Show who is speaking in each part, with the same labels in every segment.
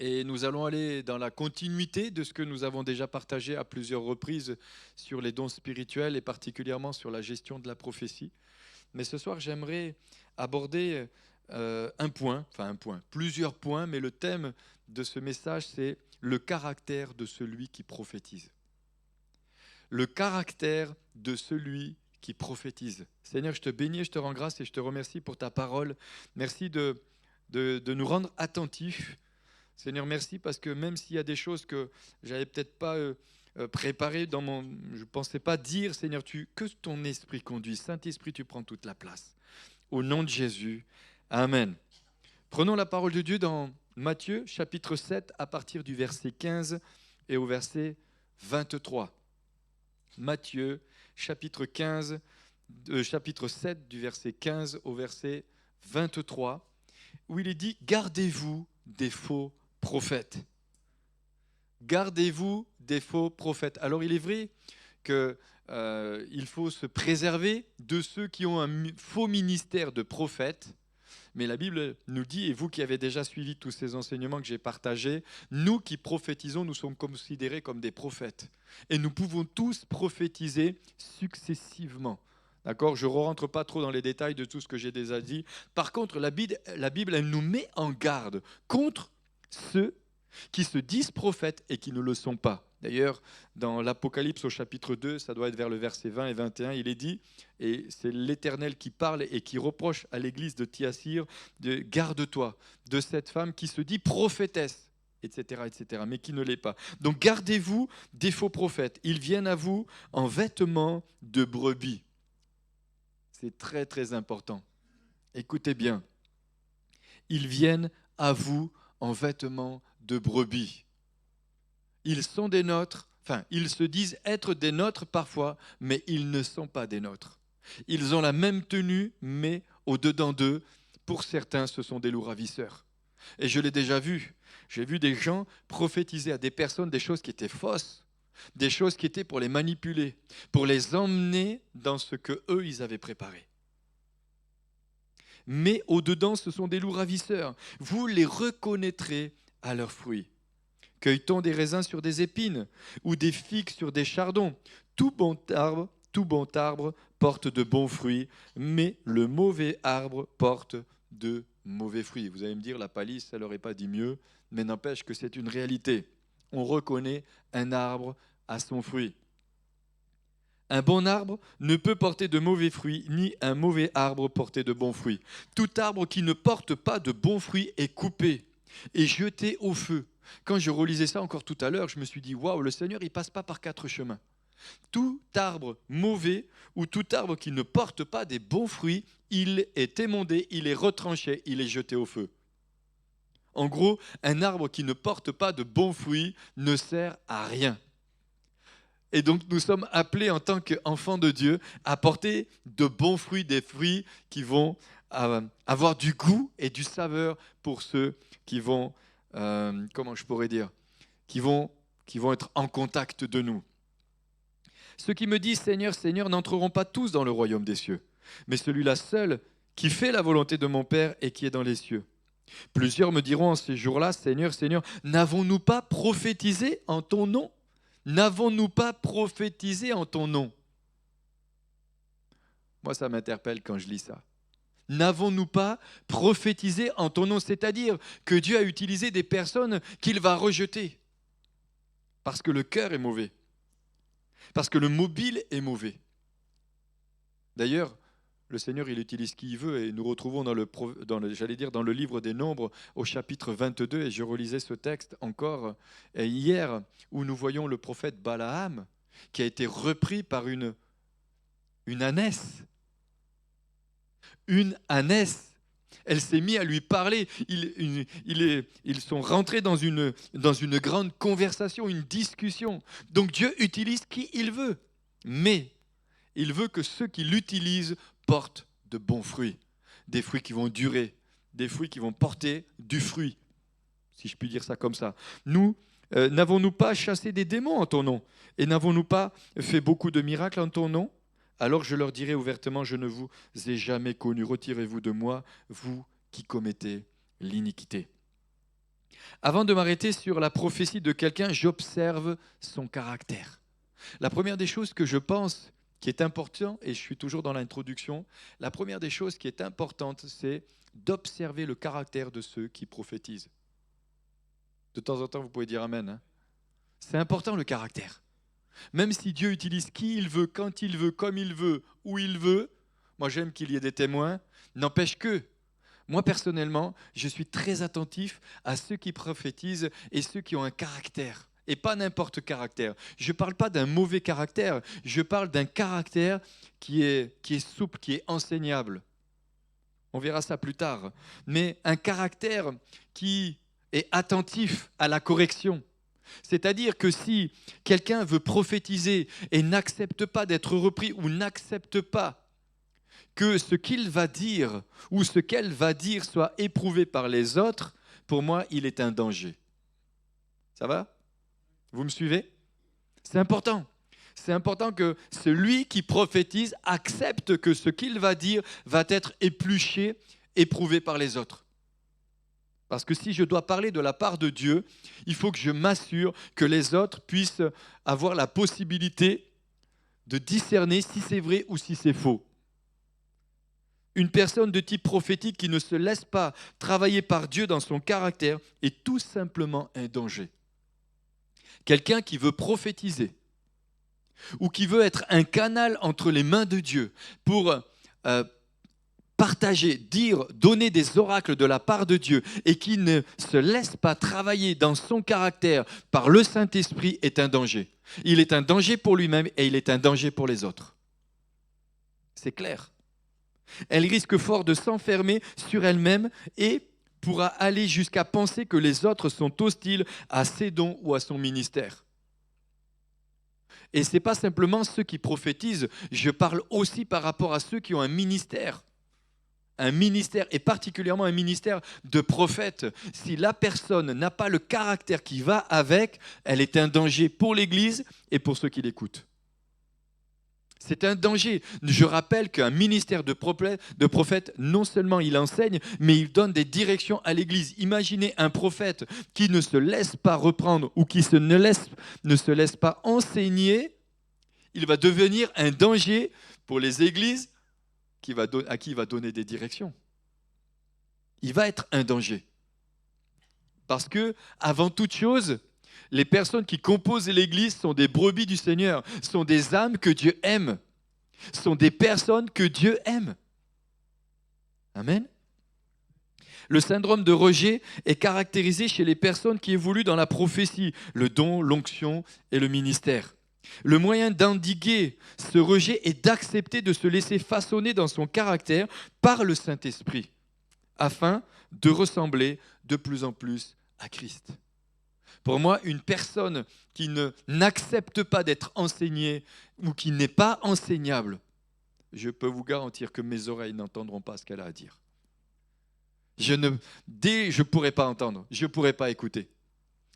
Speaker 1: Et nous allons aller dans la continuité de ce que nous avons déjà partagé à plusieurs reprises sur les dons spirituels et particulièrement sur la gestion de la prophétie. Mais ce soir, j'aimerais aborder plusieurs points, mais le thème de ce message, c'est le caractère de celui qui prophétise. Le caractère de celui qui prophétise. Seigneur, je te bénis, je te rends grâce et je te remercie pour ta parole. Merci de nous rendre attentifs. Seigneur, merci parce que même s'il y a des choses que j'avais peut-être pas préparées je ne pensais pas dire, Seigneur, que ton esprit conduise. Saint-Esprit, tu prends toute la place. Au nom de Jésus, amen. Prenons la parole de Dieu dans Matthieu, chapitre 7, à partir du verset 15 et au verset 23. Matthieu, chapitre 7, du verset 15 au verset 23, où il est dit « Gardez-vous des faux prophètes. » Gardez-vous des faux prophètes. Alors il est vrai qu'il faut se préserver de ceux qui ont un faux ministère de prophète. Mais la Bible nous dit, et vous qui avez déjà suivi tous ces enseignements que j'ai partagés, nous qui prophétisons, nous sommes considérés comme des prophètes. Et nous pouvons tous prophétiser successivement. D'accord ? Je ne rentre pas trop dans les détails de tout ce que j'ai déjà dit. Par contre, la Bible, elle nous met en garde contre ceux qui se disent prophètes et qui ne le sont pas. D'ailleurs, dans l'Apocalypse au chapitre 2, ça doit être vers le verset 20 et 21, il est dit, et c'est l'Éternel qui parle et qui reproche à l'église de Thyatire, de garde-toi de cette femme qui se dit prophétesse, etc., mais qui ne l'est pas. Donc gardez-vous des faux prophètes. Ils viennent à vous en vêtements de brebis. C'est très très important. Écoutez bien. Ils viennent à vous en vêtements de brebis. Ils sont des nôtres, ils se disent être des nôtres parfois, mais ils ne sont pas des nôtres. Ils ont la même tenue, mais au-dedans d'eux, pour certains, ce sont des loups ravisseurs. Et je l'ai déjà vu. J'ai vu des gens prophétiser à des personnes des choses qui étaient fausses, des choses qui étaient pour les manipuler, pour les emmener dans ce que eux ils avaient préparé. Mais au-dedans, ce sont des loups ravisseurs. Vous les reconnaîtrez à leurs fruits. Cueille-t-on des raisins sur des épines ou des figues sur des chardons ? Tout bon arbre porte de bons fruits, mais le mauvais arbre porte de mauvais fruits. Vous allez me dire, la palisse, ça ne leur est pas dit mieux, mais n'empêche que c'est une réalité. On reconnaît un arbre à son fruit. Un bon arbre ne peut porter de mauvais fruits, ni un mauvais arbre porter de bons fruits. Tout arbre qui ne porte pas de bons fruits est coupé et jeté au feu. Quand je relisais ça encore tout à l'heure, je me suis dit, waouh, le Seigneur, il ne passe pas par 4 chemins. Tout arbre mauvais ou tout arbre qui ne porte pas des bons fruits, il est émondé, il est retranché, il est jeté au feu. En gros, un arbre qui ne porte pas de bons fruits ne sert à rien. Et donc, nous sommes appelés en tant qu'enfants de Dieu à porter de bons fruits, des fruits qui vont avoir du goût et du saveur pour ceux qui vont, qui vont être en contact de nous. Ceux qui me disent Seigneur, Seigneur n'entreront pas tous dans le royaume des cieux, mais celui-là seul qui fait la volonté de mon Père et qui est dans les cieux. Plusieurs me diront en ces jours-là, Seigneur, Seigneur, n'avons-nous pas prophétisé en ton nom ? N'avons-nous pas prophétisé en ton nom ? Moi, ça m'interpelle quand je lis ça. N'avons-nous pas prophétisé en ton nom ? C'est-à-dire que Dieu a utilisé des personnes qu'il va rejeter. Parce que le cœur est mauvais. Parce que le mobile est mauvais. D'ailleurs, le Seigneur, il utilise qui il veut et nous retrouvons dans le livre des Nombres au chapitre 22 et je relisais ce texte encore hier où nous voyons le prophète Balaam qui a été repris par une ânesse. Une ânesse. Elle s'est mise à lui parler. Ils sont rentrés dans une grande conversation, une discussion. Donc Dieu utilise qui il veut. Mais il veut que ceux qui l'utilisent portent de bons fruits. Des fruits qui vont durer. Des fruits qui vont porter du fruit. Si je puis dire ça comme ça. Nous, n'avons-nous pas chassé des démons en ton nom ? Et n'avons-nous pas fait beaucoup de miracles en ton nom ? Alors je leur dirai ouvertement, je ne vous ai jamais connus. Retirez-vous de moi, vous qui commettez l'iniquité. Avant de m'arrêter sur la prophétie de quelqu'un, j'observe son caractère. La première des choses que je pense qui est important, et je suis toujours dans l'introduction, la première des choses qui est importante, c'est d'observer le caractère de ceux qui prophétisent. De temps en temps, vous pouvez dire Amen. Hein. C'est important le caractère. Même si Dieu utilise qui il veut, quand il veut, comme il veut, où il veut, moi j'aime qu'il y ait des témoins, n'empêche que, moi personnellement, je suis très attentif à ceux qui prophétisent et ceux qui ont un caractère. Et pas n'importe caractère. Je ne parle pas d'un mauvais caractère, je parle d'un caractère qui est souple, qui est enseignable. On verra ça plus tard. Mais un caractère qui est attentif à la correction. C'est-à-dire que si quelqu'un veut prophétiser et n'accepte pas d'être repris ou n'accepte pas que ce qu'il va dire ou ce qu'elle va dire soit éprouvé par les autres, pour moi, il est un danger. Ça va ? Vous me suivez ? C'est important. C'est important que celui qui prophétise accepte que ce qu'il va dire va être épluché, éprouvé par les autres. Parce que si je dois parler de la part de Dieu, il faut que je m'assure que les autres puissent avoir la possibilité de discerner si c'est vrai ou si c'est faux. Une personne de type prophétique qui ne se laisse pas travailler par Dieu dans son caractère est tout simplement un danger. Quelqu'un qui veut prophétiser ou qui veut être un canal entre les mains de Dieu pour partager, dire, donner des oracles de la part de Dieu et qui ne se laisse pas travailler dans son caractère par le Saint-Esprit est un danger. Il est un danger pour lui-même et il est un danger pour les autres. C'est clair. Elle risque fort de s'enfermer sur elle-même et pourra aller jusqu'à penser que les autres sont hostiles à ses dons ou à son ministère. Et ce n'est pas simplement ceux qui prophétisent, je parle aussi par rapport à ceux qui ont un ministère. Un ministère, et particulièrement un ministère de prophète. Si la personne n'a pas le caractère qui va avec, elle est un danger pour l'Église et pour ceux qui l'écoutent. C'est un danger. Je rappelle qu'un ministère de prophète, non seulement il enseigne, mais il donne des directions à l'Église. Imaginez un prophète qui ne se laisse pas reprendre ou qui ne se laisse pas enseigner, il va devenir un danger pour les églises à qui il va donner des directions. Il va être un danger. Parce que, avant toute chose, les personnes qui composent l'Église sont des brebis du Seigneur, sont des âmes que Dieu aime, sont des personnes que Dieu aime. Amen. Le syndrome de rejet est caractérisé chez les personnes qui évoluent dans la prophétie, le don, l'onction et le ministère. Le moyen d'endiguer ce rejet est d'accepter de se laisser façonner dans son caractère par le Saint-Esprit, afin de ressembler de plus en plus à Christ. Pour moi, une personne qui n'accepte pas d'être enseignée ou qui n'est pas enseignable, je peux vous garantir que mes oreilles n'entendront pas ce qu'elle a à dire. Je ne pourrai pas entendre, je ne pourrai pas écouter.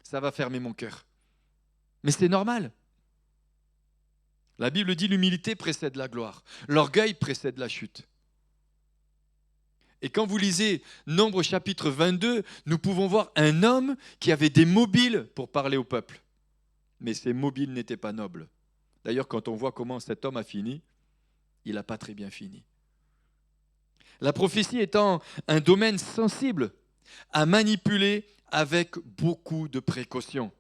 Speaker 1: Ça va fermer mon cœur. Mais c'est normal. La Bible dit l'humilité précède la gloire, l'orgueil précède la chute. Et quand vous lisez Nombre chapitre 22, nous pouvons voir un homme qui avait des mobiles pour parler au peuple. Mais ces mobiles n'étaient pas nobles. D'ailleurs, quand on voit comment cet homme a fini, il n'a pas très bien fini. La prophétie étant un domaine sensible à manipuler avec beaucoup de précautions.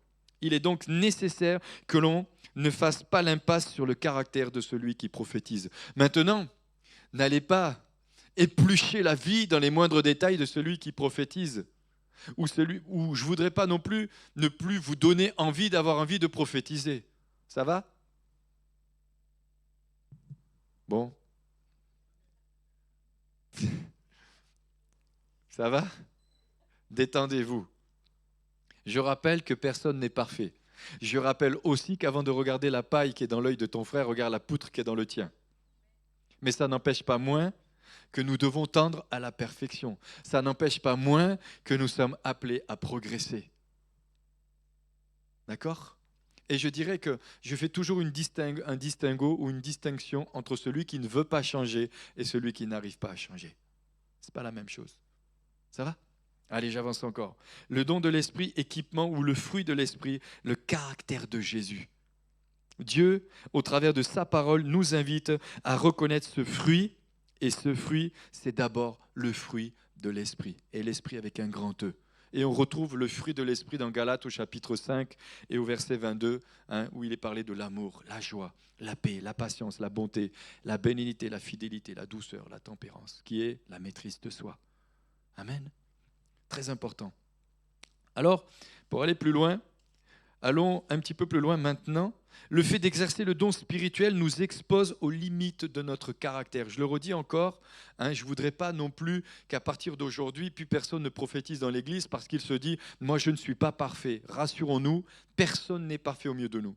Speaker 1: Il est donc nécessaire que l'on ne fasse pas l'impasse sur le caractère de celui qui prophétise. Maintenant, n'allez pas éplucher la vie dans les moindres détails de celui qui prophétise. Ou je ne voudrais pas non plus ne plus vous donner envie d'avoir envie de prophétiser. Ça va ? Bon. Ça va ? Détendez-vous. Je rappelle que personne n'est parfait. Je rappelle aussi qu'avant de regarder la paille qui est dans l'œil de ton frère, regarde la poutre qui est dans le tien. Mais ça n'empêche pas moins que nous devons tendre à la perfection. Ça n'empêche pas moins que nous sommes appelés à progresser. D'accord ? Et je dirais que je fais toujours un distinguo ou une distinction entre celui qui ne veut pas changer et celui qui n'arrive pas à changer. Ce n'est pas la même chose. Ça va ? Allez, j'avance encore. Le don de l'esprit, équipement ou le fruit de l'esprit, le caractère de Jésus. Dieu, au travers de sa parole, nous invite à reconnaître ce fruit. Et ce fruit, c'est d'abord le fruit de l'esprit. Et l'esprit avec un grand E. Et on retrouve le fruit de l'esprit dans Galates au chapitre 5 et au verset 22, où il est parlé de l'amour, la joie, la paix, la patience, la bonté, la bénignité, la fidélité, la douceur, la tempérance, qui est la maîtrise de soi. Amen. Très important. Alors, pour aller plus loin, allons un petit peu plus loin maintenant. Le fait d'exercer le don spirituel nous expose aux limites de notre caractère. Je le redis encore, je ne voudrais pas non plus qu'à partir d'aujourd'hui, plus personne ne prophétise dans l'Église parce qu'il se dit « moi je ne suis pas parfait ». Rassurons-nous, personne n'est parfait au milieu de nous.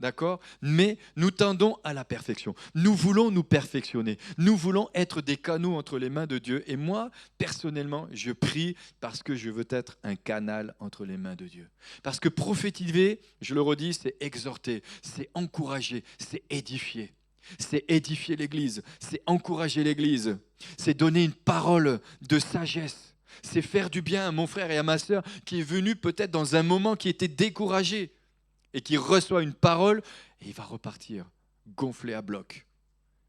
Speaker 1: D'accord ? Mais nous tendons à la perfection. Nous voulons nous perfectionner. Nous voulons être des canaux entre les mains de Dieu. Et moi, personnellement, je prie parce que je veux être un canal entre les mains de Dieu. Parce que prophétiser, je le redis, c'est exhorter, c'est encourager, c'est édifier. C'est édifier l'Église, c'est encourager l'Église, c'est donner une parole de sagesse. C'est faire du bien à mon frère et à ma sœur qui est venu peut-être dans un moment qui était découragé. Et qui reçoit une parole, et il va repartir gonflé à bloc,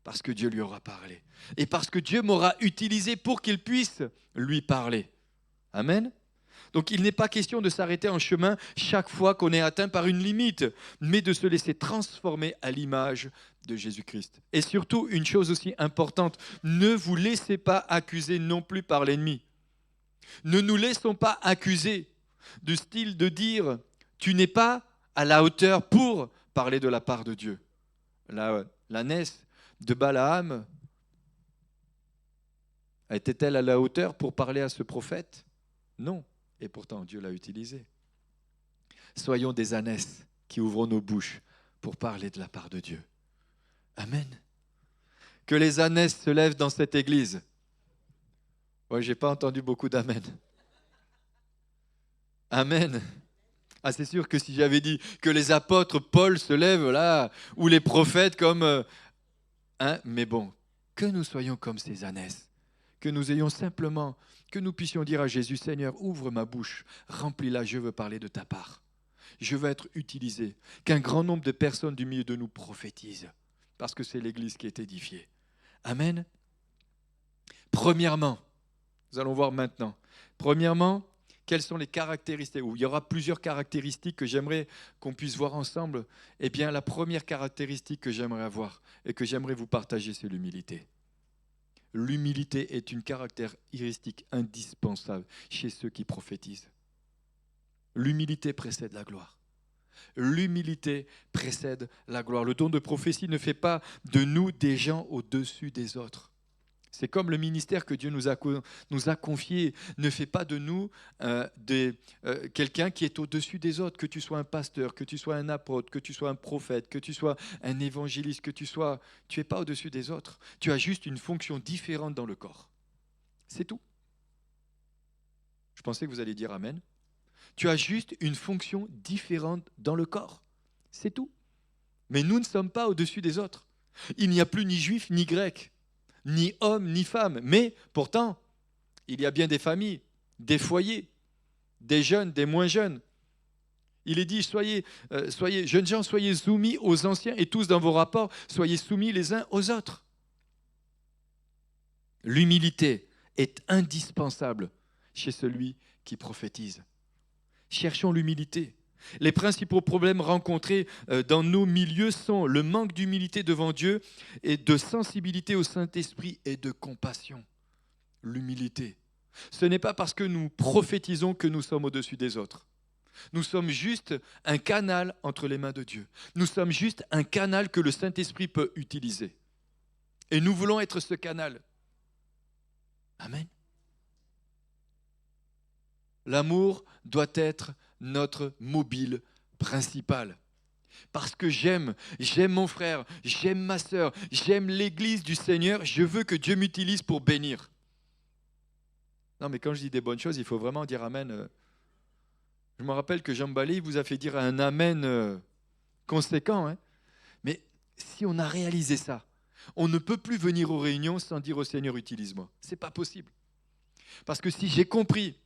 Speaker 1: parce que Dieu lui aura parlé, et parce que Dieu m'aura utilisé pour qu'il puisse lui parler. Amen. Donc il n'est pas question de s'arrêter en chemin chaque fois qu'on est atteint par une limite, mais de se laisser transformer à l'image de Jésus-Christ. Et surtout, une chose aussi importante, ne vous laissez pas accuser non plus par l'ennemi. Ne nous laissons pas accuser du style de dire « tu n'es pas à la hauteur pour parler de la part de Dieu. » L'ânesse de Balaam était-elle à la hauteur pour parler à ce prophète? Non. Et pourtant, Dieu l'a utilisé. Soyons des ânesses qui ouvrons nos bouches pour parler de la part de Dieu. Amen. Que les ânesses se lèvent dans cette église. Ouais, je n'ai pas entendu beaucoup d'amen. Amen. Ah, c'est sûr que si j'avais dit que les apôtres, Paul se lève là, ou les prophètes comme... mais bon, que nous soyons comme ces ânesses, que nous ayons simplement, que nous puissions dire à Jésus, Seigneur, ouvre ma bouche, remplis-la, je veux parler de ta part. Je veux être utilisé, qu'un grand nombre de personnes du milieu de nous prophétisent, parce que c'est l'Église qui est édifiée. Amen. Premièrement, nous allons voir maintenant, premièrement, quelles sont les caractéristiques? Il y aura plusieurs caractéristiques que j'aimerais qu'on puisse voir ensemble. Eh bien, la première caractéristique que j'aimerais avoir et que j'aimerais vous partager, c'est l'humilité. L'humilité est une caractéristique indispensable chez ceux qui prophétisent. L'humilité précède la gloire. L'humilité précède la gloire. Le don de prophétie ne fait pas de nous des gens au-dessus des autres. C'est comme le ministère que Dieu nous a confié. Ne fait pas de nous quelqu'un qui est au-dessus des autres. Que tu sois un pasteur, que tu sois un apôtre, que tu sois un prophète, que tu sois un évangéliste, tu n'es pas au-dessus des autres. Tu as juste une fonction différente dans le corps. C'est tout. Je pensais que vous alliez dire amen. Tu as juste une fonction différente dans le corps. C'est tout. Mais nous ne sommes pas au-dessus des autres. Il n'y a plus ni juif ni grec, ni homme ni femme. Mais pourtant, il y a bien des familles, des foyers, des jeunes, des moins jeunes. Il est dit, soyez jeunes gens, soyez soumis aux anciens et tous dans vos rapports, soyez soumis les uns aux autres. L'humilité est indispensable chez celui qui prophétise. Cherchons l'humilité. Les principaux problèmes rencontrés dans nos milieux sont le manque d'humilité devant Dieu et de sensibilité au Saint-Esprit et de compassion. L'humilité. Ce n'est pas parce que nous prophétisons que nous sommes au-dessus des autres. Nous sommes juste un canal entre les mains de Dieu. Nous sommes juste un canal que le Saint-Esprit peut utiliser. Et nous voulons être ce canal. Amen. L'amour doit être notre mobile principal. Parce que j'aime mon frère, j'aime ma sœur, j'aime l'église du Seigneur, je veux que Dieu m'utilise pour bénir. Non, mais quand je dis des bonnes choses, il faut vraiment dire amen. Je me rappelle que Jean Ballet vous a fait dire un amen conséquent. Hein. Mais si on a réalisé ça, on ne peut plus venir aux réunions sans dire au Seigneur, utilise-moi. Ce n'est pas possible. Parce que si j'ai compris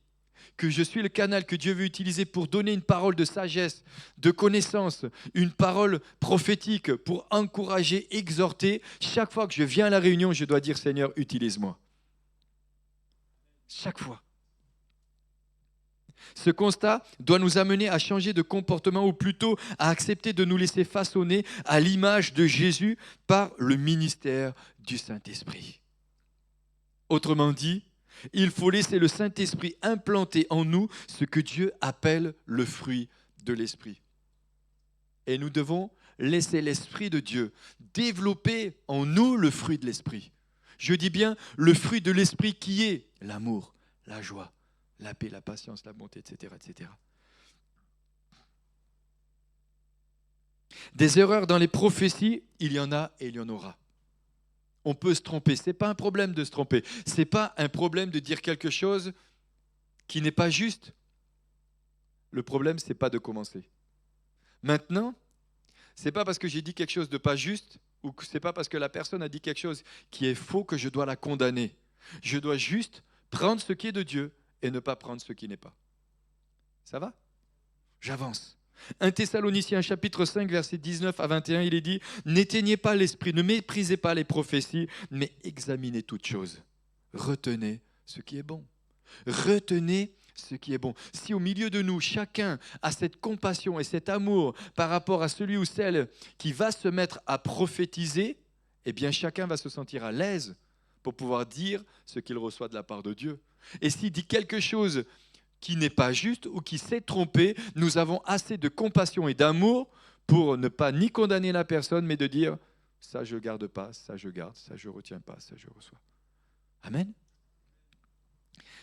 Speaker 1: que je suis le canal que Dieu veut utiliser pour donner une parole de sagesse, de connaissance, une parole prophétique pour encourager, exhorter. Chaque fois que je viens à la réunion, je dois dire, Seigneur, utilise-moi. Chaque fois. Ce constat doit nous amener à changer de comportement ou plutôt à accepter de nous laisser façonner à l'image de Jésus par le ministère du Saint-Esprit. Autrement dit, il faut laisser le Saint-Esprit implanter en nous ce que Dieu appelle le fruit de l'Esprit. Et nous devons laisser l'Esprit de Dieu développer en nous le fruit de l'Esprit. Je dis bien le fruit de l'Esprit qui est l'amour, la joie, la paix, la patience, la bonté, etc., etc. Des erreurs dans les prophéties, il y en a et il y en aura. On peut se tromper, ce n'est pas un problème de se tromper. Ce n'est pas un problème de dire quelque chose qui n'est pas juste. Le problème, ce n'est pas de commencer. Maintenant, ce n'est pas parce que j'ai dit quelque chose de pas juste ou que ce n'est pas parce que la personne a dit quelque chose qui est faux que je dois la condamner. Je dois juste prendre ce qui est de Dieu et ne pas prendre ce qui n'est pas. Ça va ? J'avance. 1 Thessaloniciens chapitre 5 verset 19 à 21, il est dit « N'éteignez pas l'esprit, ne méprisez pas les prophéties, mais examinez toutes choses. Retenez ce qui est bon. » Retenez ce qui est bon. Si au milieu de nous, chacun a cette compassion et cet amour par rapport à celui ou celle qui va se mettre à prophétiser, eh bien chacun va se sentir à l'aise pour pouvoir dire ce qu'il reçoit de la part de Dieu. Et s'il dit quelque chose qui n'est pas juste ou qui s'est trompé, nous avons assez de compassion et d'amour pour ne pas ni condamner la personne, mais de dire « ça je ne garde pas, ça je garde, ça je ne retiens pas, ça je reçois ». Amen.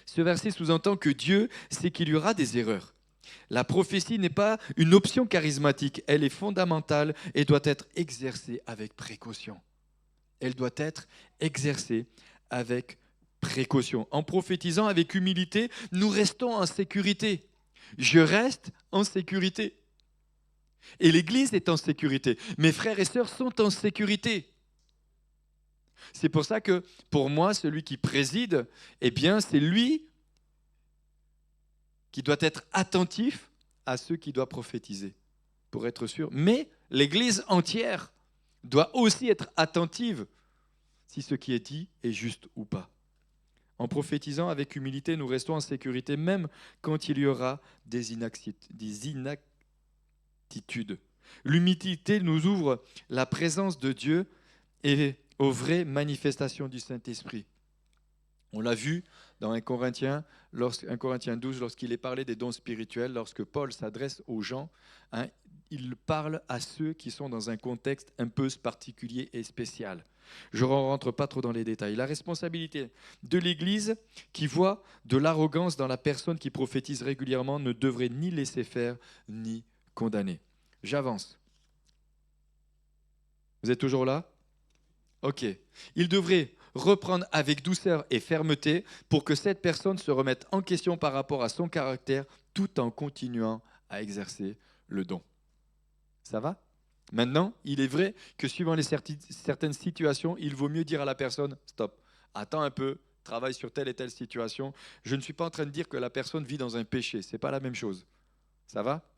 Speaker 1: Ce verset sous-entend que Dieu sait qu'il y aura des erreurs. La prophétie n'est pas une option charismatique, elle est fondamentale et doit être exercée avec précaution. Elle doit être exercée avec précaution. En prophétisant avec humilité, nous restons en sécurité. Je reste en sécurité. Et l'Église est en sécurité. Mes frères et sœurs sont en sécurité. C'est pour ça que, pour moi, celui qui préside, eh bien, c'est lui qui doit être attentif à ceux qui doivent prophétiser, pour être sûr. Mais l'Église entière doit aussi être attentive si ce qui est dit est juste ou pas. En prophétisant avec humilité, nous restons en sécurité, même quand il y aura des inaptitudes. L'humilité nous ouvre la présence de Dieu et aux vraies manifestations du Saint-Esprit. On l'a vu dans 1 Corinthiens 12, lorsqu'il est parlé des dons spirituels, lorsque Paul s'adresse aux gens, il parle à ceux qui sont dans un contexte un peu particulier et spécial. Je ne rentre pas trop dans les détails. La responsabilité de l'Église qui voit de l'arrogance dans la personne qui prophétise régulièrement ne devrait ni laisser faire ni condamner. J'avance. Vous êtes toujours là ? Ok. Il devrait reprendre avec douceur et fermeté pour que cette personne se remette en question par rapport à son caractère tout en continuant à exercer le don. Ça va ? Maintenant, il est vrai que suivant certaines situations, il vaut mieux dire à la personne « Stop, attends un peu, travaille sur telle et telle situation. » Je ne suis pas en train de dire que la personne vit dans un péché, ce n'est pas la même chose. Ça va ?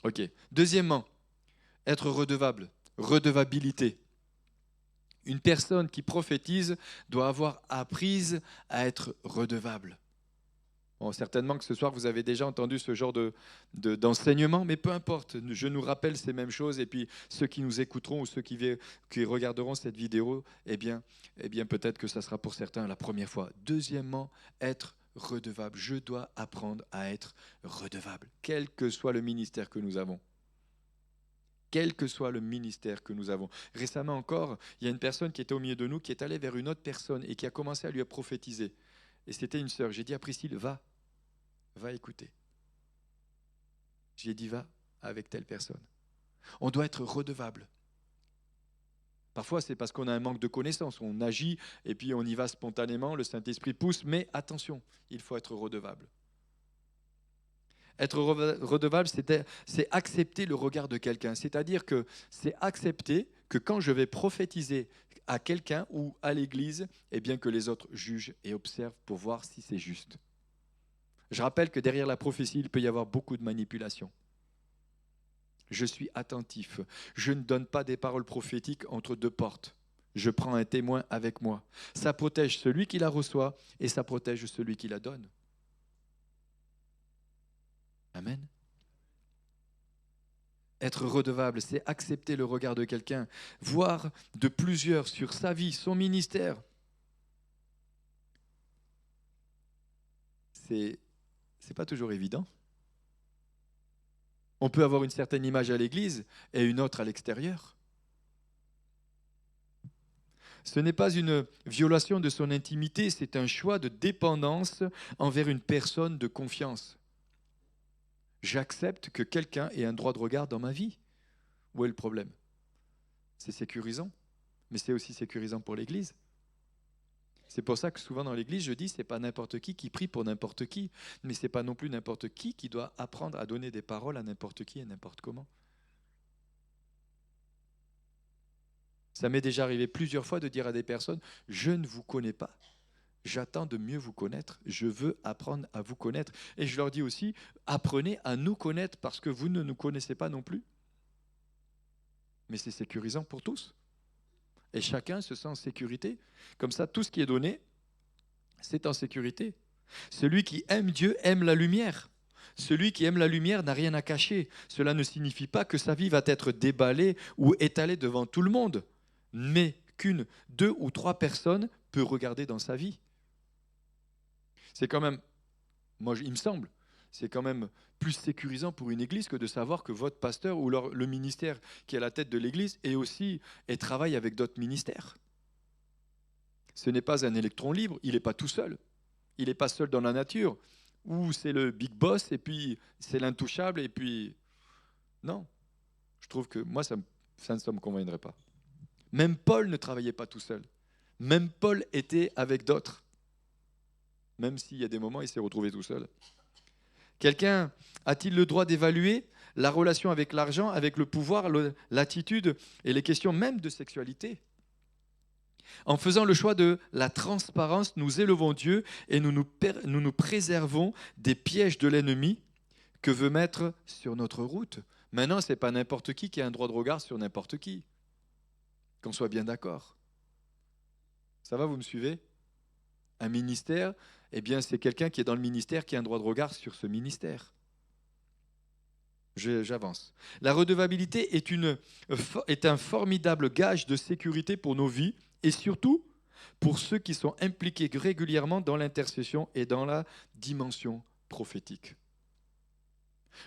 Speaker 1: Ok. Deuxièmement, être redevable, redevabilité. Une personne qui prophétise doit avoir appris à être redevable. Bon, certainement que ce soir, vous avez déjà entendu ce genre d'enseignement, mais peu importe, je nous rappelle ces mêmes choses, et puis ceux qui nous écouteront ou ceux qui regarderont cette vidéo, eh bien peut-être que ça sera pour certains la première fois. Deuxièmement, être redevable. Je dois apprendre à être redevable, quel que soit le ministère que nous avons. Quel que soit le ministère que nous avons. Récemment encore, il y a une personne qui était au milieu de nous, qui est allée vers une autre personne et qui a commencé à lui prophétiser. Et c'était une sœur. J'ai dit à Priscille, va écouter. J'ai dit, va avec telle personne. On doit être redevable. Parfois, c'est parce qu'on a un manque de connaissances. On agit et puis on y va spontanément, le Saint-Esprit pousse, mais attention, il faut être redevable. Être redevable, c'est accepter le regard de quelqu'un. C'est-à-dire que c'est accepter que quand je vais prophétiser à quelqu'un ou à l'Église, eh bien que les autres jugent et observent pour voir si c'est juste. Je rappelle que derrière la prophétie, il peut y avoir beaucoup de manipulation. Je suis attentif. Je ne donne pas des paroles prophétiques entre deux portes. Je prends un témoin avec moi. Ça protège celui qui la reçoit et ça protège celui qui la donne. Amen. Être redevable, c'est accepter le regard de quelqu'un, voire de plusieurs sur sa vie, son ministère. C'est pas toujours évident. On peut avoir une certaine image à l'église et une autre à l'extérieur. Ce n'est pas une violation de son intimité, c'est un choix de dépendance envers une personne de confiance. J'accepte que quelqu'un ait un droit de regard dans ma vie. Où est le problème? C'est sécurisant, mais c'est aussi sécurisant pour l'Église. C'est pour ça que souvent dans l'Église, je dis, c'est pas n'importe qui prie pour n'importe qui, mais c'est pas non plus n'importe qui doit apprendre à donner des paroles à n'importe qui et n'importe comment. Ça m'est déjà arrivé plusieurs fois de dire à des personnes, je ne vous connais pas, j'attends de mieux vous connaître, je veux apprendre à vous connaître. Et je leur dis aussi, apprenez à nous connaître parce que vous ne nous connaissez pas non plus. Mais c'est sécurisant pour tous. Et chacun se sent en sécurité. Comme ça, tout ce qui est donné, c'est en sécurité. Celui qui aime Dieu aime la lumière. Celui qui aime la lumière n'a rien à cacher. Cela ne signifie pas que sa vie va être déballée ou étalée devant tout le monde, mais qu'une, 2 ou 3 personnes peuvent regarder dans sa vie. C'est quand même, moi il me semble, c'est quand même plus sécurisant pour une église que de savoir que votre pasteur ou le ministère qui est à la tête de l'église travaille avec d'autres ministères. Ce n'est pas un électron libre, il n'est pas tout seul. Il n'est pas seul dans la nature, où c'est le big boss et puis c'est l'intouchable et puis... Non, je trouve que moi, ça ne me conviendrait pas. Même Paul ne travaillait pas tout seul. Même Paul était avec d'autres. Même s'il y a des moments, il s'est retrouvé tout seul. Quelqu'un a-t-il le droit d'évaluer la relation avec l'argent, avec le pouvoir, l'attitude et les questions même de sexualité? En faisant le choix de la transparence, nous élevons Dieu et nous préservons des pièges de l'ennemi que veut mettre sur notre route. Maintenant, ce n'est pas n'importe qui a un droit de regard sur n'importe qui. Qu'on soit bien d'accord. Ça va, vous me suivez? Un ministère, eh bien, c'est quelqu'un qui est dans le ministère qui a un droit de regard sur ce ministère. J'avance. La redevabilité est un formidable gage de sécurité pour nos vies et surtout pour ceux qui sont impliqués régulièrement dans l'intercession et dans la dimension prophétique.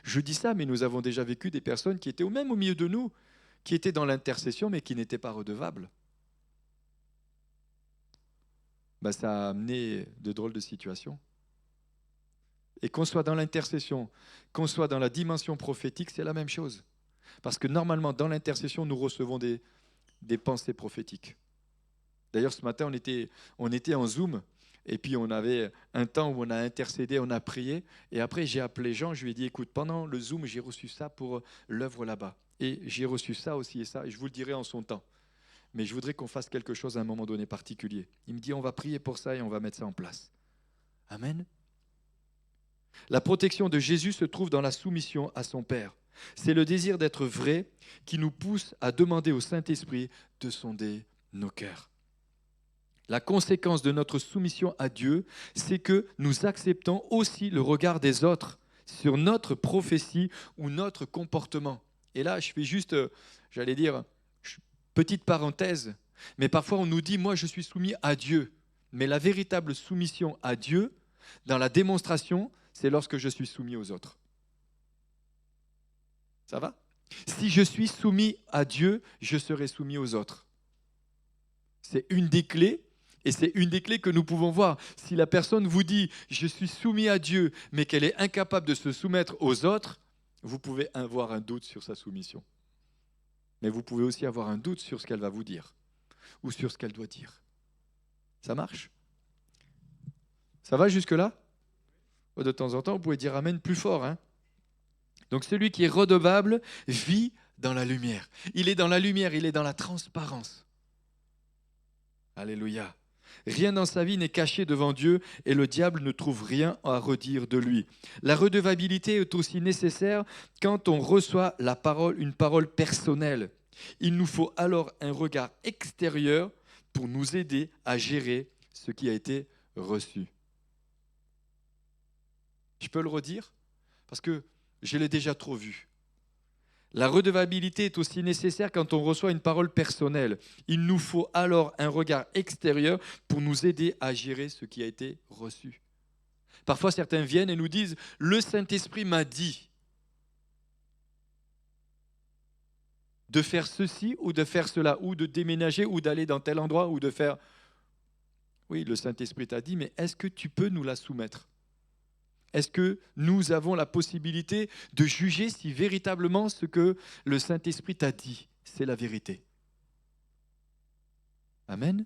Speaker 1: Je dis ça, mais nous avons déjà vécu des personnes qui étaient même au milieu de nous, qui étaient dans l'intercession mais qui n'étaient pas redevables. Ça a amené de drôles de situations. Et qu'on soit dans l'intercession, qu'on soit dans la dimension prophétique, c'est la même chose. Parce que normalement, dans l'intercession, nous recevons des pensées prophétiques. D'ailleurs, ce matin, on était en Zoom, et puis on avait un temps où on a intercédé, on a prié, et après j'ai appelé Jean, je lui ai dit, écoute, pendant le Zoom, j'ai reçu ça pour l'œuvre là-bas, et j'ai reçu ça aussi et ça, et je vous le dirai en son temps. Mais je voudrais qu'on fasse quelque chose à un moment donné particulier. Il me dit, on va prier pour ça et on va mettre ça en place. Amen. La protection de Jésus se trouve dans la soumission à son Père. C'est le désir d'être vrai qui nous pousse à demander au Saint-Esprit de sonder nos cœurs. La conséquence de notre soumission à Dieu, c'est que nous acceptons aussi le regard des autres sur notre prophétie ou notre comportement. Et là, je fais juste, j'allais dire, petite parenthèse, mais parfois on nous dit, moi je suis soumis à Dieu. Mais la véritable soumission à Dieu, dans la démonstration, c'est lorsque je suis soumis aux autres. Ça va? Si je suis soumis à Dieu, je serai soumis aux autres. C'est une des clés, et c'est une des clés que nous pouvons voir. Si la personne vous dit « je suis soumis à Dieu », mais qu'elle est incapable de se soumettre aux autres, vous pouvez avoir un doute sur sa soumission. Mais vous pouvez aussi avoir un doute sur ce qu'elle va vous dire, ou sur ce qu'elle doit dire. Ça marche? Ça va jusque-là? De temps en temps, vous pouvez dire Amen plus fort. Hein? Donc celui qui est redevable vit dans la lumière. Il est dans la lumière, il est dans la transparence. Alléluia. Rien dans sa vie n'est caché devant Dieu et le diable ne trouve rien à redire de lui. La redevabilité est aussi nécessaire quand on reçoit une parole personnelle. Il nous faut alors un regard extérieur pour nous aider à gérer ce qui a été reçu. Je peux le redire parce que je l'ai déjà trop vu. La redevabilité est aussi nécessaire quand on reçoit une parole personnelle. Il nous faut alors un regard extérieur pour nous aider à gérer ce qui a été reçu. Parfois, certains viennent et nous disent « Le Saint-Esprit m'a dit de faire ceci ou de faire cela, ou de déménager, ou d'aller dans tel endroit, ou de faire… » Oui, le Saint-Esprit t'a dit, mais est-ce que tu peux nous la soumettre ? Est-ce que nous avons la possibilité de juger si véritablement ce que le Saint-Esprit t'a dit, c'est la vérité ? Amen.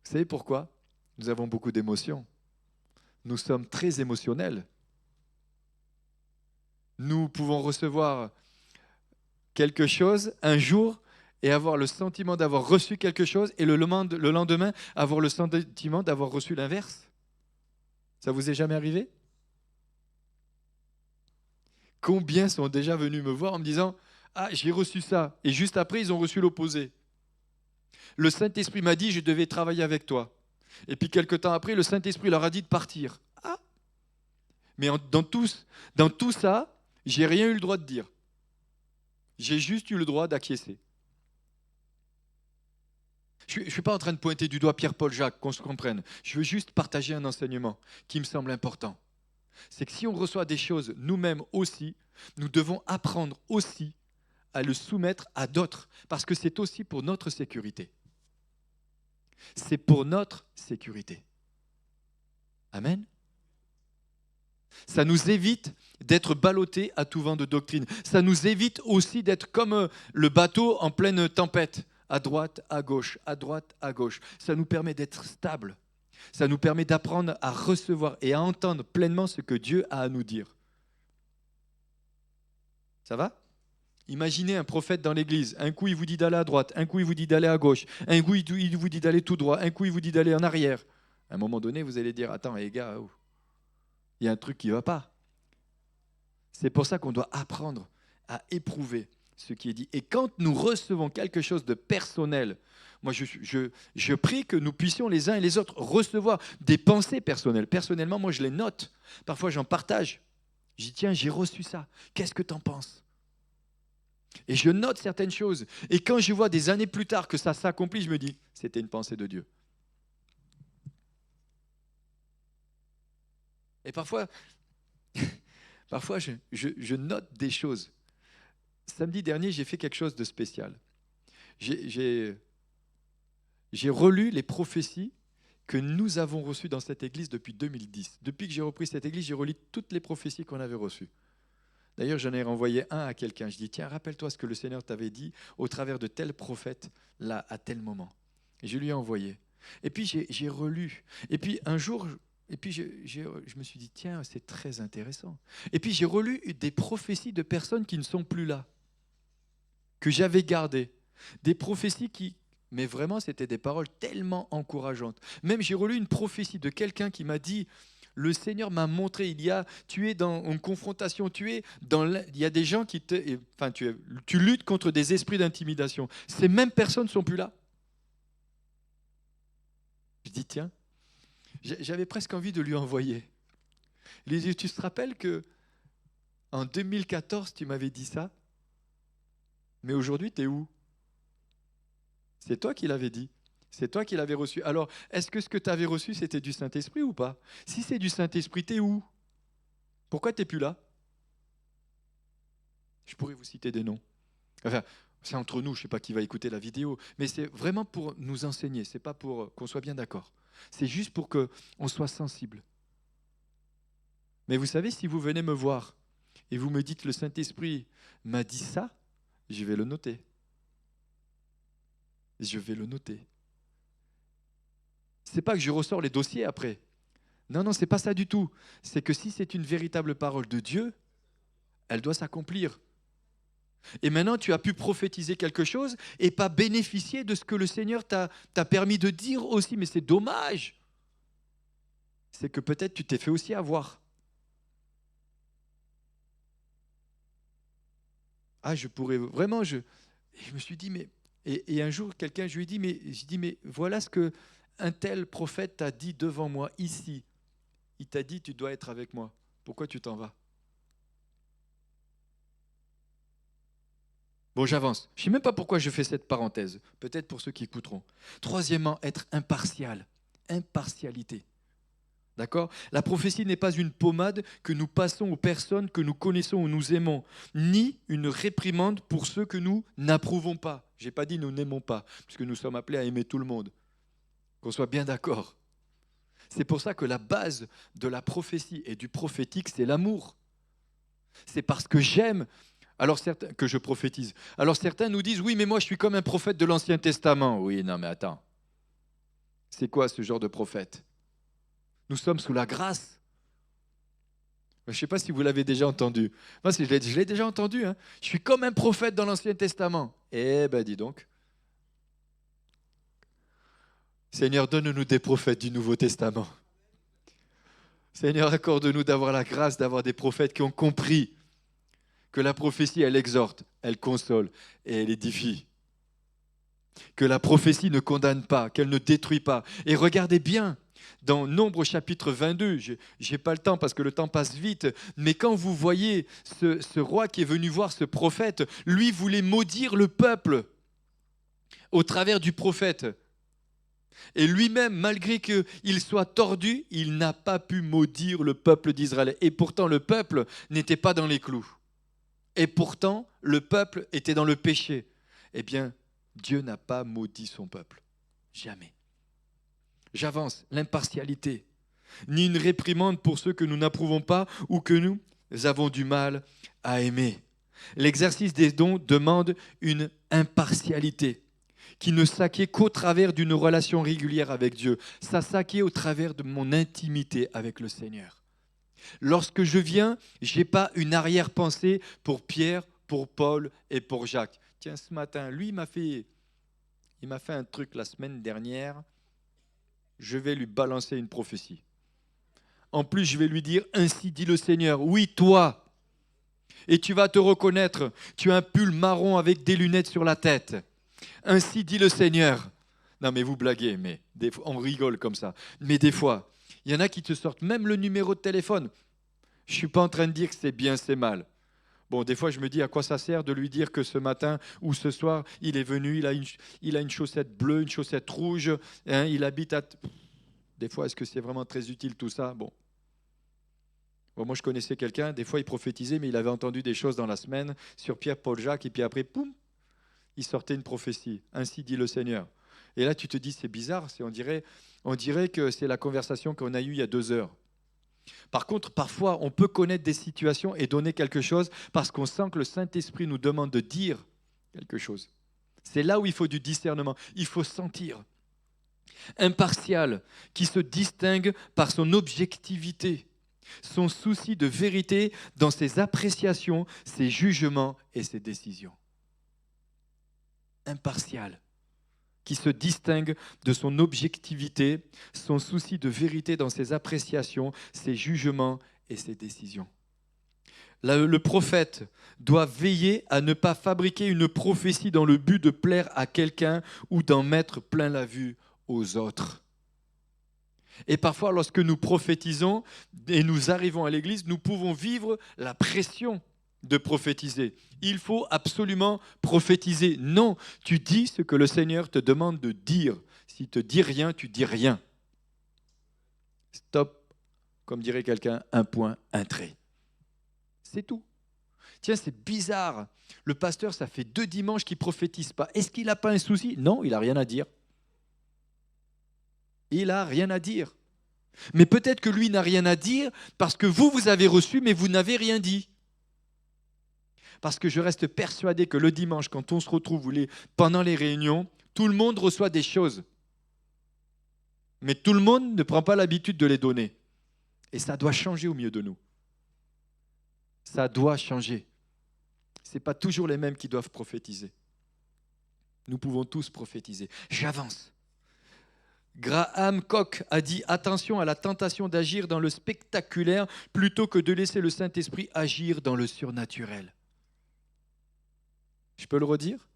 Speaker 1: Vous savez pourquoi ? Nous avons beaucoup d'émotions. Nous sommes très émotionnels. Nous pouvons recevoir quelque chose un jour et avoir le sentiment d'avoir reçu quelque chose et le lendemain avoir le sentiment d'avoir reçu l'inverse. Ça vous est jamais arrivé ? Combien sont déjà venus me voir en me disant « Ah, j'ai reçu ça » et juste après, ils ont reçu l'opposé. Le Saint-Esprit m'a dit « Je devais travailler avec toi ». Et puis quelque temps après, le Saint-Esprit leur a dit de partir. Ah ! Mais dans tout ça, j'ai rien eu le droit de dire. J'ai juste eu le droit d'acquiescer. Je ne suis pas en train de pointer du doigt Pierre, Paul, Jacques, qu'on se comprenne. Je veux juste partager un enseignement qui me semble important. C'est que si on reçoit des choses nous-mêmes aussi, nous devons apprendre aussi à le soumettre à d'autres, parce que c'est aussi pour notre sécurité. C'est pour notre sécurité. Amen. Ça nous évite d'être ballottés à tout vent de doctrine. Ça nous évite aussi d'être comme le bateau en pleine tempête, à droite, à gauche, à droite, à gauche. Ça nous permet d'être stable. Ça nous permet d'apprendre à recevoir et à entendre pleinement ce que Dieu a à nous dire. Ça va ? Imaginez un prophète dans l'église. Un coup, il vous dit d'aller à droite. Un coup, il vous dit d'aller à gauche. Un coup, il vous dit d'aller tout droit. Un coup, il vous dit d'aller en arrière. À un moment donné, vous allez dire, attends, les gars, il y a un truc qui ne va pas. C'est pour ça qu'on doit apprendre à éprouver ce qui est dit. Et quand nous recevons quelque chose de personnel, moi je prie que nous puissions les uns et les autres recevoir des pensées personnelles. Personnellement, moi je les note. Parfois j'en partage. Je dis tiens, j'ai reçu ça. Qu'est-ce que tu en penses ? Et je note certaines choses. Et quand je vois des années plus tard que ça s'accomplit, je me dis, c'était une pensée de Dieu. Et parfois je note des choses. Samedi dernier, j'ai fait quelque chose de spécial. J'ai relu les prophéties que nous avons reçues dans cette église depuis 2010. Depuis que j'ai repris cette église, j'ai relu toutes les prophéties qu'on avait reçues. D'ailleurs, j'en ai renvoyé un à quelqu'un. Je dis, tiens, rappelle-toi ce que le Seigneur t'avait dit au travers de tel prophète, là, à tel moment. Et je lui ai envoyé. Et puis, j'ai relu. Et puis, un jour, je me suis dit, tiens, c'est très intéressant. Et puis, j'ai relu des prophéties de personnes qui ne sont plus là, que j'avais gardées. Des prophéties mais vraiment, c'était des paroles tellement encourageantes. Même, j'ai relu une prophétie de quelqu'un qui m'a dit, le Seigneur m'a montré, tu es dans une confrontation, il y a des gens tu luttes contre des esprits d'intimidation. Ces mêmes personnes ne sont plus là. Je dis, tiens, j'avais presque envie de lui envoyer. Il dit, tu te rappelles que en 2014, tu m'avais dit ça, mais aujourd'hui, tu es où ? C'est toi qui l'avais dit. C'est toi qui l'avais reçu. Alors, est-ce que ce que tu avais reçu, c'était du Saint-Esprit ou pas ? Si c'est du Saint-Esprit, t'es où ? Pourquoi tu n'es plus là ? Je pourrais vous citer des noms. Enfin, c'est entre nous, je ne sais pas qui va écouter la vidéo, mais c'est vraiment pour nous enseigner, ce n'est pas pour qu'on soit bien d'accord. C'est juste pour qu'on soit sensible. Mais vous savez, si vous venez me voir et vous me dites le Saint-Esprit m'a dit ça, je vais le noter. Je vais le noter. Ce n'est pas que je ressors les dossiers après. Non, ce n'est pas ça du tout. C'est que si c'est une véritable parole de Dieu, elle doit s'accomplir. Et maintenant, tu as pu prophétiser quelque chose et pas bénéficier de ce que le Seigneur t'a permis de dire aussi. Mais c'est dommage. C'est que peut-être tu t'es fait aussi avoir. Ah, je pourrais vraiment, et je me suis dit, mais, et un jour, quelqu'un, je lui ai dit, mais voilà ce que un tel prophète t'a dit devant moi, ici. Il t'a dit, tu dois être avec moi. Pourquoi tu t'en vas? Bon, j'avance. Je ne sais même pas pourquoi je fais cette parenthèse. Peut-être pour ceux qui écouteront. Troisièmement, être impartial. Impartialité. D'accord? La prophétie n'est pas une pommade que nous passons aux personnes que nous connaissons ou nous aimons, ni une réprimande pour ceux que nous n'approuvons pas. Je n'ai pas dit nous n'aimons pas, puisque nous sommes appelés à aimer tout le monde. Qu'on soit bien d'accord. C'est pour ça que la base de la prophétie et du prophétique, c'est l'amour. C'est parce que j'aime alors certains, que je prophétise. Alors certains nous disent, oui, mais moi je suis comme un prophète de l'Ancien Testament. Oui, non, mais attends. C'est quoi ce genre de prophète? Nous sommes sous la grâce. Je ne sais pas si vous l'avez déjà entendu. Moi, je l'ai déjà entendu. Hein. Je suis comme un prophète dans l'Ancien Testament. Eh ben, dis donc. Seigneur, donne-nous des prophètes du Nouveau Testament. Seigneur, accorde-nous d'avoir la grâce d'avoir des prophètes qui ont compris que la prophétie, elle exhorte, elle console et elle édifie. Que la prophétie ne condamne pas, qu'elle ne détruit pas. Et regardez bien, dans Nombre chapitre 22, je n'ai pas le temps parce que le temps passe vite, mais quand vous voyez ce roi qui est venu voir ce prophète, lui voulait maudire le peuple au travers du prophète. Et lui-même, malgré qu'il soit tordu, il n'a pas pu maudire le peuple d'Israël. Et pourtant, le peuple n'était pas dans les clous. Et pourtant, le peuple était dans le péché. Eh bien, Dieu n'a pas maudit son peuple. Jamais. J'avance. L'impartialité. Ni une réprimande pour ceux que nous n'approuvons pas ou que nous avons du mal à aimer. L'exercice des dons demande une impartialité qui ne s'acquiert qu'au travers d'une relation régulière avec Dieu. Ça s'acquiert au travers de mon intimité avec le Seigneur. Lorsque je viens, je n'ai pas une arrière-pensée pour Pierre, pour Paul et pour Jacques. Tiens, ce matin, lui, il m'a fait un truc la semaine dernière. Je vais lui balancer une prophétie. En plus, je vais lui dire, ainsi dit le Seigneur, oui, toi. Et tu vas te reconnaître, tu as un pull marron avec des lunettes sur la tête. Ainsi dit le Seigneur. Non, mais vous blaguez, mais des fois, on rigole comme ça. Mais des fois, il y en a qui te sortent même le numéro de téléphone. Je ne suis pas en train de dire que c'est bien, c'est mal. Bon, des fois, je me dis à quoi ça sert de lui dire que ce matin ou ce soir, il est venu, il a une chaussette bleue, une chaussette rouge, hein, il habite à... Des fois, est-ce que c'est vraiment très utile tout ça? Bon, moi, je connaissais quelqu'un, des fois, il prophétisait, mais il avait entendu des choses dans la semaine sur Pierre, Paul, Jacques, et puis après, poum, il sortait une prophétie. Ainsi dit le Seigneur. Et là, tu te dis, c'est bizarre, on dirait que c'est la conversation qu'on a eue il y a 2 heures. Par contre, parfois, on peut connaître des situations et donner quelque chose parce qu'on sent que le Saint-Esprit nous demande de dire quelque chose. C'est là où il faut du discernement. Il faut sentir. Impartial, qui se distingue par son objectivité, son souci de vérité dans ses appréciations, ses jugements et ses décisions. Impartial, qui se distingue de son objectivité, son souci de vérité dans ses appréciations, ses jugements et ses décisions. Le prophète doit veiller à ne pas fabriquer une prophétie dans le but de plaire à quelqu'un ou d'en mettre plein la vue aux autres. Et parfois, lorsque nous prophétisons et nous arrivons à l'église, nous pouvons vivre la pression de prophétiser. Il faut absolument prophétiser. Non, tu dis ce que le Seigneur te demande de dire. S'il te dit rien, tu dis rien. Stop, comme dirait quelqu'un, un point, un trait. C'est tout. Tiens, c'est bizarre. Le pasteur, ça fait 2 dimanches qu'il ne prophétise pas. Est-ce qu'il n'a pas un souci? Non, il n'a rien à dire. Il n'a rien à dire. Mais peut-être que lui n'a rien à dire parce que vous avez reçu, mais vous n'avez rien dit. Parce que je reste persuadé que le dimanche, quand on se retrouve pendant les réunions, tout le monde reçoit des choses. Mais tout le monde ne prend pas l'habitude de les donner. Et ça doit changer au milieu de nous. Ça doit changer. Ce n'est pas toujours les mêmes qui doivent prophétiser. Nous pouvons tous prophétiser. J'avance. Graham Koch a dit « Attention à la tentation d'agir dans le spectaculaire plutôt que de laisser le Saint-Esprit agir dans le surnaturel. » Je peux le redire ?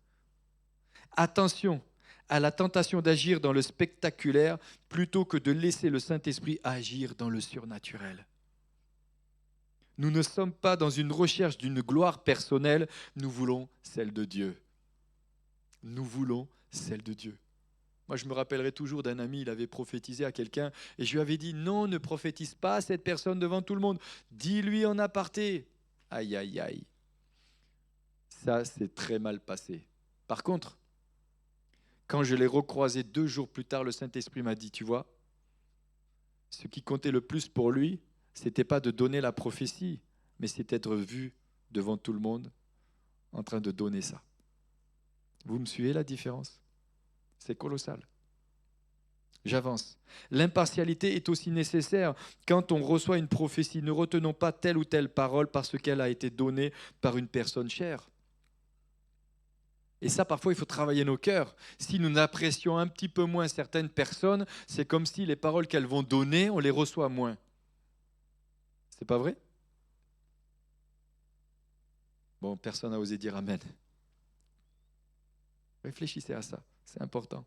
Speaker 1: Attention à la tentation d'agir dans le spectaculaire plutôt que de laisser le Saint-Esprit agir dans le surnaturel. Nous ne sommes pas dans une recherche d'une gloire personnelle, nous voulons celle de Dieu. Nous voulons celle de Dieu. Moi, je me rappellerai toujours d'un ami, il avait prophétisé à quelqu'un et je lui avais dit « Non, ne prophétise pas à cette personne devant tout le monde. Dis-lui en aparté. » Aïe, aïe, aïe. Ça, c'est très mal passé. Par contre, quand je l'ai recroisé 2 jours plus tard, le Saint-Esprit m'a dit « Tu vois, ce qui comptait le plus pour lui, ce n'était pas de donner la prophétie, mais c'était d'être vu devant tout le monde en train de donner ça. » Vous me suivez la différence ? C'est colossal. J'avance. L'impartialité est aussi nécessaire quand on reçoit une prophétie. Ne retenons pas telle ou telle parole parce qu'elle a été donnée par une personne chère. Et ça, parfois, il faut travailler nos cœurs. Si nous apprécions un petit peu moins certaines personnes, c'est comme si les paroles qu'elles vont donner, on les reçoit moins. C'est pas vrai ? Bon, personne n'a osé dire amen. Réfléchissez à ça, c'est important.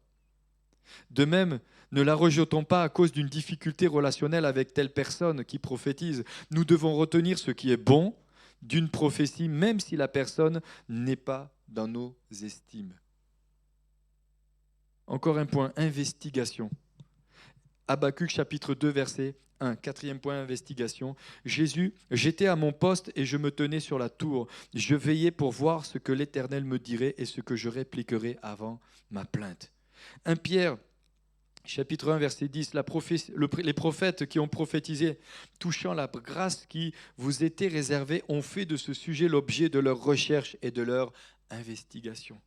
Speaker 1: De même, ne la rejetons pas à cause d'une difficulté relationnelle avec telle personne qui prophétise. Nous devons retenir ce qui est bon d'une prophétie, même si la personne n'est pas dans nos estimes. Encore un point, investigation. Habacuc chapitre 2, verset 1, 4e point, investigation. Jésus, j'étais à mon poste et je me tenais sur la tour. Je veillais pour voir ce que l'Éternel me dirait et ce que je répliquerais avant ma plainte. 1 Pierre, chapitre 1, verset 10, les prophètes qui ont prophétisé touchant la grâce qui vous était réservée ont fait de ce sujet l'objet de leur recherche et de leur investigation.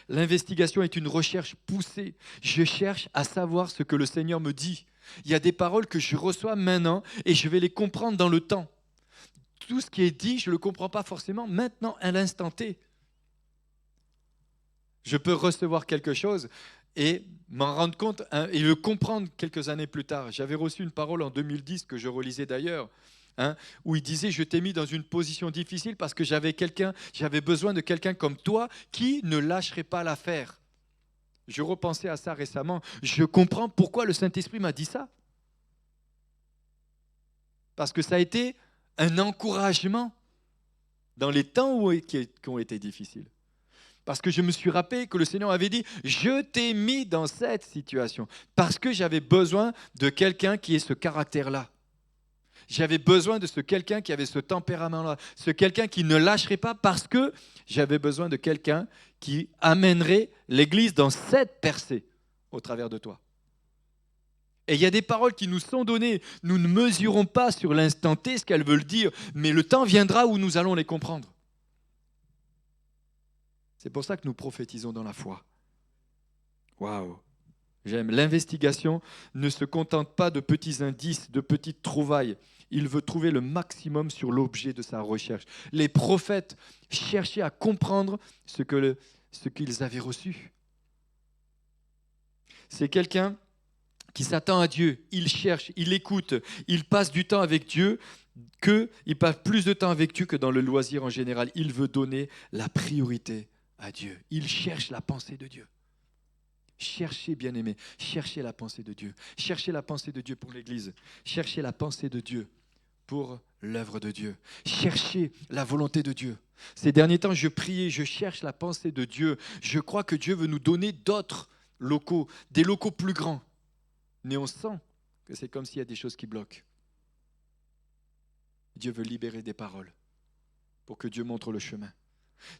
Speaker 1: L'investigation est une recherche poussée. Je cherche à savoir ce que le Seigneur me dit. Il y a des paroles que je reçois maintenant et je vais les comprendre dans le temps. Tout ce qui est dit, je ne le comprends pas forcément maintenant, à l'instant T. Je peux recevoir quelque chose et m'en rendre compte et le comprendre quelques années plus tard. J'avais reçu une parole en 2010 que je relisais d'ailleurs, où il disait « Je t'ai mis dans une position difficile parce que j'avais besoin de quelqu'un comme toi qui ne lâcherait pas l'affaire. » Je repensais à ça récemment. Je comprends pourquoi le Saint-Esprit m'a dit ça. Parce que ça a été un encouragement dans les temps qui ont été difficiles. Parce que je me suis rappelé que le Seigneur avait dit « Je t'ai mis dans cette situation. » Parce que j'avais besoin de quelqu'un qui ait ce caractère-là. J'avais besoin de quelqu'un qui avait ce tempérament-là. Ce quelqu'un qui ne lâcherait pas parce que j'avais besoin de quelqu'un qui amènerait l'Église dans cette percée au travers de toi. Et il y a des paroles qui nous sont données. Nous ne mesurons pas sur l'instant T ce qu'elles veulent dire, mais le temps viendra où nous allons les comprendre. C'est pour ça que nous prophétisons dans la foi. Waouh! J'aime. L'investigation ne se contente pas de petits indices, de petites trouvailles. Il veut trouver le maximum sur l'objet de sa recherche. Les prophètes cherchaient à comprendre ce qu'ils avaient reçu. C'est quelqu'un qui s'attend à Dieu. Il cherche, il écoute, il passe du temps avec Dieu, il passe plus de temps avec Dieu que dans le loisir en général. Il veut donner la priorité à Dieu. Il cherche la pensée de Dieu. Cherchez, bien-aimés, cherchez la pensée de Dieu. Cherchez la pensée de Dieu pour l'Église. Cherchez la pensée de Dieu pour l'œuvre de Dieu. Cherchez la volonté de Dieu. Ces derniers temps, je priais, je cherche la pensée de Dieu. Je crois que Dieu veut nous donner d'autres locaux, des locaux plus grands. Mais on sent que c'est comme s'il y a des choses qui bloquent. Dieu veut libérer des paroles pour que Dieu montre le chemin.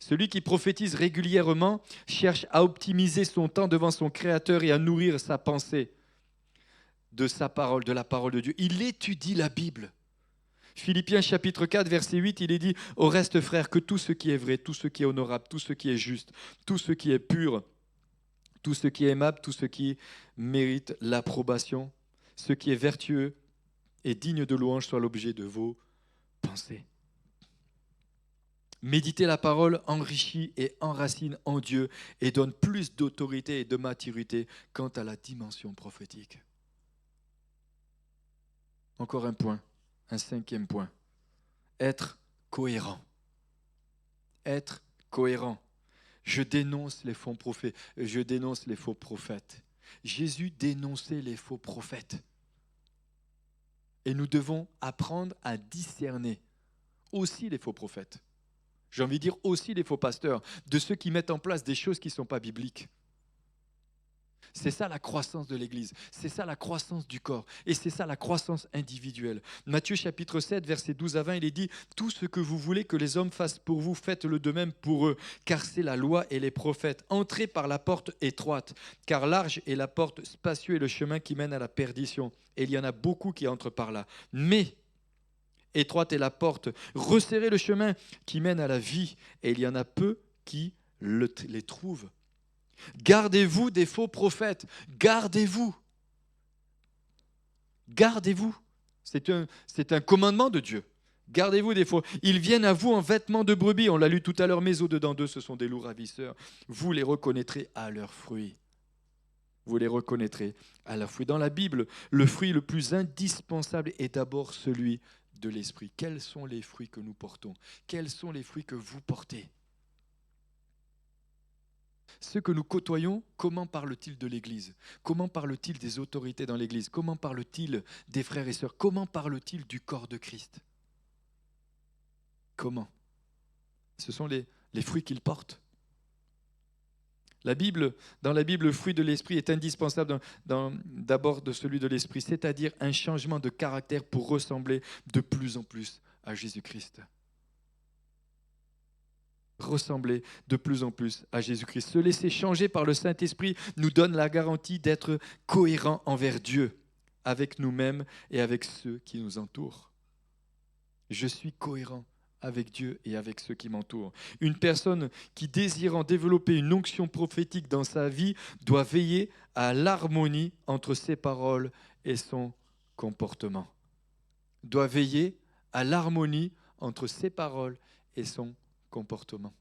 Speaker 1: Celui qui prophétise régulièrement cherche à optimiser son temps devant son Créateur et à nourrir sa pensée de sa parole, de la parole de Dieu. Il étudie la Bible. Philippiens chapitre 4, verset 8, il est dit « Au reste, frères, que tout ce qui est vrai, tout ce qui est honorable, tout ce qui est juste, tout ce qui est pur, tout ce qui est aimable, tout ce qui mérite l'approbation, ce qui est vertueux et digne de louange soit l'objet de vos pensées. » Méditer la parole enrichit et enracine en Dieu et donne plus d'autorité et de maturité quant à la dimension prophétique. Encore un point, un cinquième point. Être cohérent. Être cohérent. Je dénonce les faux prophètes. Je dénonce les faux prophètes. Jésus dénonçait les faux prophètes. Et nous devons apprendre à discerner aussi les faux prophètes. J'ai envie de dire aussi les faux pasteurs, de ceux qui mettent en place des choses qui ne sont pas bibliques. C'est ça la croissance de l'Église, c'est ça la croissance du corps, et c'est ça la croissance individuelle. Matthieu chapitre 7, versets 12 à 20, il est dit « Tout ce que vous voulez que les hommes fassent pour vous, faites-le de même pour eux, car c'est la loi et les prophètes. Entrez par la porte étroite, car large est la porte, spacieux est le chemin qui mène à la perdition, et il y en a beaucoup qui entrent par là. Mais étroite est la porte, resserrez le chemin qui mène à la vie, et il y en a peu qui les trouvent. Gardez-vous des faux prophètes, gardez-vous. Gardez-vous. C'est un commandement de Dieu. Gardez-vous des faux. Ils viennent à vous en vêtements de brebis. On l'a lu tout à l'heure, mais au-dedans d'eux, ce sont des loups ravisseurs. Vous les reconnaîtrez à leurs fruits. Vous les reconnaîtrez à leurs fruits. Dans la Bible, le fruit le plus indispensable est d'abord celui de l'esprit. Quels sont les fruits que nous portons? Quels sont les fruits que vous portez? Ceux que nous côtoyons, comment parle-t-il de l'Église? Comment parle-t-il des autorités dans l'Église? Comment parle-t-il des frères et sœurs? Comment parle-t-il du corps de Christ? Comment? Ce sont les fruits qu'ils portent. Dans la Bible, le fruit de l'esprit est indispensable d'abord de celui de l'esprit, c'est-à-dire un changement de caractère pour ressembler de plus en plus à Jésus-Christ. Ressembler de plus en plus à Jésus-Christ. Se laisser changer par le Saint-Esprit nous donne la garantie d'être cohérent envers Dieu, avec nous-mêmes et avec ceux qui nous entourent. Je suis cohérent avec Dieu et avec ceux qui m'entourent. Une personne qui désirant développer une onction prophétique dans sa vie doit veiller à l'harmonie entre ses paroles et son comportement. Doit veiller à l'harmonie entre ses paroles et son comportement.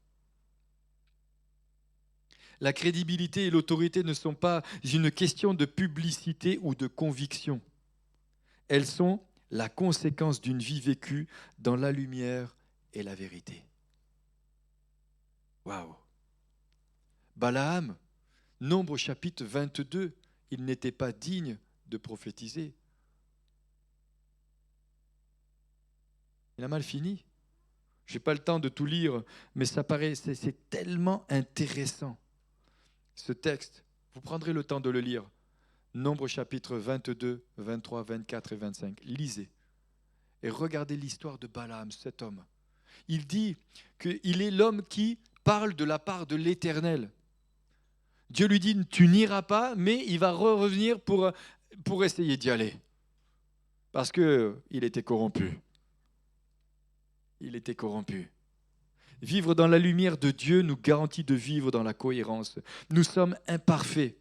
Speaker 1: La crédibilité et l'autorité ne sont pas une question de publicité ou de conviction. Elles sont la conséquence d'une vie vécue dans la lumière et la vérité. Waouh! Balaam, Nombre chapitre 22, il n'était pas digne de prophétiser. Il a mal fini. Je n'ai pas le temps de tout lire, mais ça paraît, c'est tellement intéressant. Ce texte, vous prendrez le temps de le lire. Nombre chapitre 22, 23, 24 et 25. Lisez et regardez l'histoire de Balaam, cet homme. Il dit qu'il est l'homme qui parle de la part de l'Éternel. Dieu lui dit, tu n'iras pas, mais il va revenir pour essayer d'y aller. Parce qu'il était corrompu. Il était corrompu. Vivre dans la lumière de Dieu nous garantit de vivre dans la cohérence. Nous sommes imparfaits.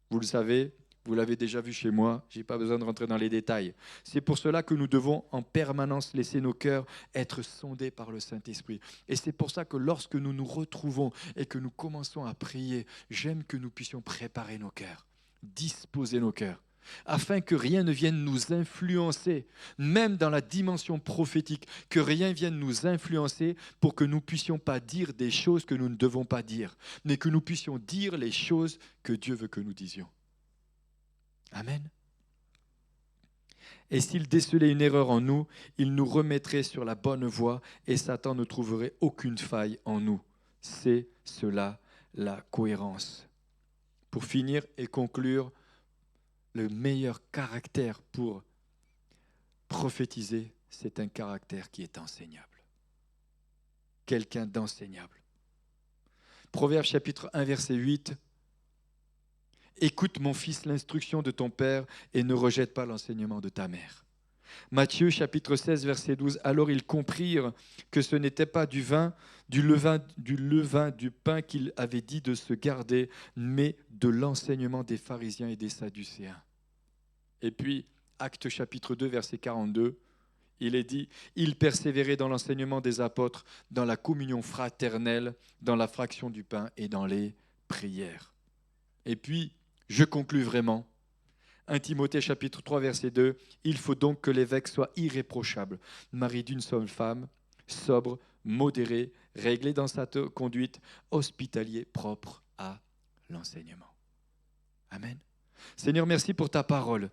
Speaker 1: Vous le savez, vous l'avez déjà vu chez moi, je n'ai pas besoin de rentrer dans les détails. C'est pour cela que nous devons en permanence laisser nos cœurs être sondés par le Saint-Esprit. Et c'est pour ça que lorsque nous nous retrouvons et que nous commençons à prier, j'aime que nous puissions préparer nos cœurs, disposer nos cœurs, afin que rien ne vienne nous influencer, même dans la dimension prophétique, que rien vienne nous influencer pour que nous ne puissions pas dire des choses que nous ne devons pas dire, mais que nous puissions dire les choses que Dieu veut que nous disions. Amen. Et s'il décelait une erreur en nous, il nous remettrait sur la bonne voie et Satan ne trouverait aucune faille en nous. C'est cela la cohérence. Pour finir et conclure, le meilleur caractère pour prophétiser, c'est un caractère qui est enseignable. Quelqu'un d'enseignable. Proverbe chapitre 1, verset 8. Écoute mon fils l'instruction de ton père et ne rejette pas l'enseignement de ta mère. Matthieu chapitre 16 verset 12. Alors ils comprirent que ce n'était pas du levain du pain qu'il avait dit de se garder, mais de l'enseignement des pharisiens et des sadducéens. Et puis Actes chapitre 2 verset 42. Il est dit, il persévérait dans l'enseignement des apôtres, dans la communion fraternelle, dans la fraction du pain et dans les prières. Et puis, je conclus vraiment. 1 Timothée chapitre 3 verset 2, il faut donc que l'évêque soit irréprochable, mari d'une seule femme, sobre, modéré, réglé dans sa conduite, hospitalier, propre à l'enseignement. Amen. Seigneur, merci pour ta parole.